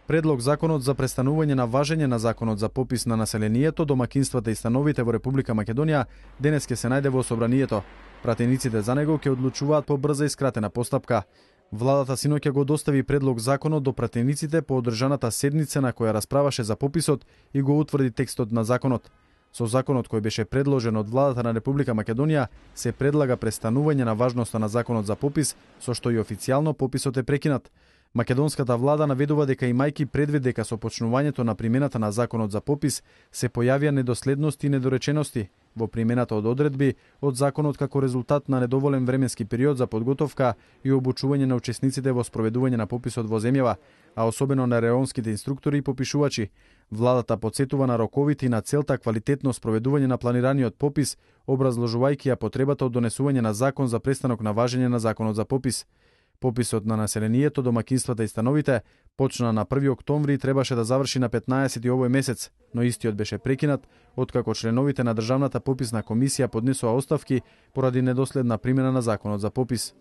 Предлог законот за престанување на важење на законот за попис на населението, домакинствата и становите во Република Македонија денес ќе се најде во собранието. Пратениците за него ќе одлучуваат по брза и скратена постапка. Владата синоќа го достави предлог законот до пратениците по одржаната седница на која расправаше за пописот и го утврди текстот на законот. Со законот кој беше предложен од владата на Република Македонија се предлага престанување на важноста на законот за попис, со што и официјално пописот е прекинат. Македонската влада наведува дека имајќи предвид дека со почнувањето на примената на законот за попис се појавија недоследности и недоречености во примената од одредби од законот како резултат на недоволен временски период за подготовка и обучување на учесниците во спроведување на пописот во земјава, а особено на реонските инструктори и попишувачи. Владата потсетува на роковите и на целта квалитетно спроведување на планираниот попис, образложувајќи ја потребата од донесување на закон за престанок на важење на законот за попис. Пописот на населението, домакинствата и становите почна на 1 октомври и требаше да заврши на 15 овој месец, но истиот беше прекинат откако членовите на Државната пописна комисија поднесоа оставки поради недоследна примена на законот за попис.